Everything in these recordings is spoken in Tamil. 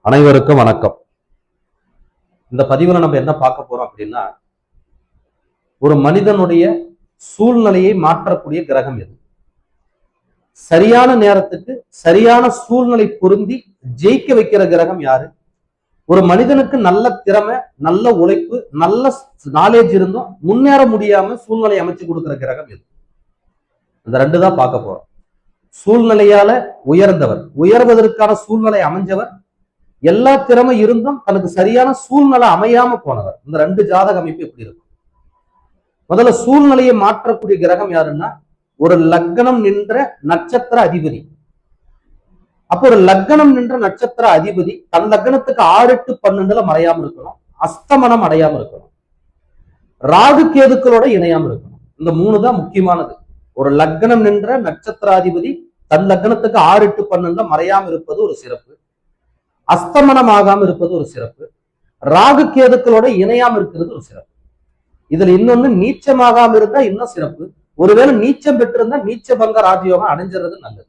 அனைவருக்கும் வணக்கம். இந்த பதிவுல நம்ம என்ன பார்க்க போறோம் அப்படின்னா, ஒரு மனிதனுடைய சூழ்நிலையை மாற்றக்கூடிய கிரகம் எது? சரியான நேரத்துக்கு சரியான சூழ்நிலை பொருந்தி ஜெயிக்க வைக்கிற கிரகம் யாரு? ஒரு மனிதனுக்கு நல்ல திறமை, நல்ல உழைப்பு, நல்ல நாலேஜ் இருந்தும் முன்னேற முடியாம சூழ்நிலை அமைச்சு கொடுக்கிற கிரகம் எது? இந்த ரெண்டு தான் பார்க்க போறோம். சூழ்நிலையால உயர்ந்தவர், உயர்வதற்கான சூழ்நிலை அமைஞ்சவர், எல்லா திறமை இருந்தும் தனக்கு சரியான சூழ்நிலை அமையாம போனவர். இந்த ரெண்டு ஜாதக அமைப்பு எப்படி இருக்கும்? முதல்ல சூழ்நிலையை மாற்றக்கூடிய கிரகம் யாருன்னா, ஒரு லக்னம் நின்ற நட்சத்திர அதிபதி. அப்போ ஒரு லக்னம் நின்ற நட்சத்திர அதிபதி தன் லக்னத்துக்கு 6, 8, 12 மறையாம இருக்கணும், அஸ்தமனம் அடையாம இருக்கணும், ராகு கேதுக்களோட இணையாம இருக்கணும். இந்த 3 தான் முக்கியமானது. ஒரு லக்னம் நின்ற நட்சத்திராதிபதி தன் லக்னத்துக்கு 6, 8, 12 மறையாம இருப்பது ஒரு சிறப்பு, அஸ்தமனம் ஆகாம இருப்பது ஒரு சிறப்பு, ராகு கேதுக்களோட இணையாம இருக்கிறது ஒரு சிறப்பு. இதுல இன்னொன்னு நீச்சமாகாம இருந்தா இன்னும் சிறப்பு. ஒருவேளை நீச்சம் பெற்றிருந்தா நீச்ச பங்க ராஜயோகம் அடைஞ்சிறது நல்லது.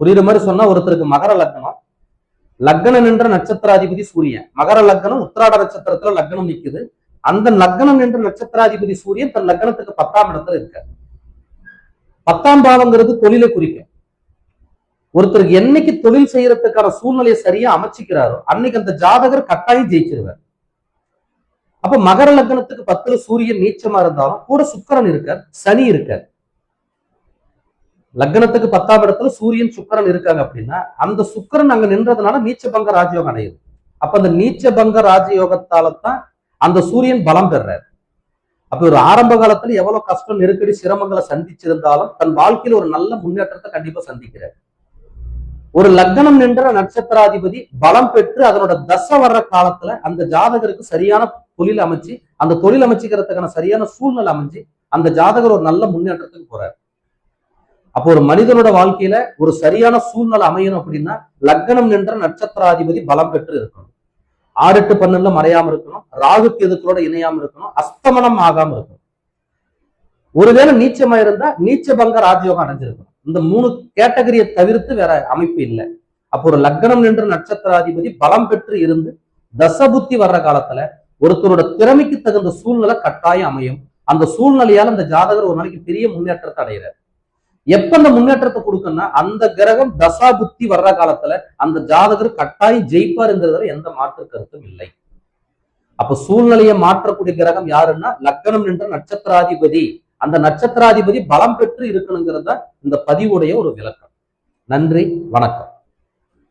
புரியுற மாதிரி சொன்னா, ஒருத்தருக்கு மகர லக்னம், லக்னம் நின்ற நட்சத்திராதிபதி சூரியன், மகர லக்னம் உத்திராட நட்சத்திரத்துல லக்னம் நிக்குது. அந்த லக்னம் நின்ற நட்சத்திராதிபதி சூரியன் தன் லக்னத்துக்கு 10ஆம் இடத்துல இருக்காரு. 10ஆம் பாவங்கிறது தொழிலை குறிக்கும். ஒருத்தருக்கு என்னைக்கு தொழில் செய்யறதுக்கான சூழ்நிலையை சரியா அமைச்சுக்கிறாரோ அன்னைக்கு அந்த ஜாதகர் கட்டாயம் ஜெயிச்சிருவார். அப்ப மகர லக்னத்துக்கு 10ல சூரியன் நீச்சமா இருந்தாலும் கூட சுக்கிரன் இருக்கார், சனி இருக்கார். லக்னத்துக்கு 10ஆம் இடத்துல சூரியன் சுக்கிரன் இருக்காங்க அப்படின்னா அந்த சுக்கிரன் அங்க நின்றதுனால நீச்ச பங்க ராஜயோகம் அடையுது. அப்ப அந்த நீச்ச பங்க ராஜயோகத்தால தான் அந்த சூரியன் பலம் பெறாரு. அப்ப ஒரு ஆரம்ப காலத்துல எவ்வளவு கஷ்டம், நெருக்கடி, சிரமங்களை சந்திச்சிருந்தாலும் தன் வாழ்க்கையில ஒரு நல்ல முன்னேற்றத்தை கண்டிப்பா சந்திக்கிறார். ஒரு லக்னம் நின்ற நட்சத்திராதிபதி பலம் பெற்று அதனோட தசை வர்ற காலத்துல அந்த ஜாதகருக்கு சரியான தொழில் அமைச்சு, அந்த தொழில் அமைச்சுக்கிறதுக்கான சரியான சூழ்நிலை அமைஞ்சு அந்த ஜாதகர் ஒரு நல்ல முன்னேற்றத்துக்கு போறாரு. அப்போ ஒரு மனிதனோட வாழ்க்கையில ஒரு சரியான சூழ்நிலை அமையணும் அப்படின்னா லக்னம் நின்ற நட்சத்திராதிபதி பலம் பெற்று இருக்கணும், 6, 8, 12 மறையாம இருக்கணும், ராகு கேதுக்களோட இணையாம இருக்கணும், அஸ்தமனம் ஆகாம இருக்கணும். ஒருவேளை நீச்சமா இருந்தா நீச்ச பங்க ராஜயோகம் அடைஞ்சிருக்கணும். இந்த 3 கேட்டகரியை தவிர்த்து வேற அமைப்பு இல்லை. அப்போ ஒரு லக்னம் நின்ற நட்சத்திராதிபதி பலம் பெற்று இருந்து தசபுத்தி வர்ற காலத்துல ஒருத்தரோட திறமைக்கு தகுந்த சூழ்நிலை கட்டாயம் அமையும். அந்த சூழ்நிலையால அந்த ஜாதகர் ஒரு நாளைக்கு பெரிய முன்னேற்றத்தை அடைகிறார். எப்ப அந்த முன்னேற்றத்தை கொடுக்குன்னா அந்த கிரகம் தசாபுத்தி வர்ற காலத்துல அந்த ஜாதகர் கட்டாயம் ஜெயிப்பாருங்கிறதுல எந்த மாற்று கருத்தும் இல்லை. அப்ப சூழ்நிலையை மாற்றக்கூடிய கிரகம் யாருன்னா லக்னம் நின்ற நட்சத்திராதிபதி. அந்த நட்சத்திராதிபதி பலம் பெற்று இருக்கணுங்கிறத இந்த பதிவுடைய ஒரு விளக்கம். நன்றி, வணக்கம்.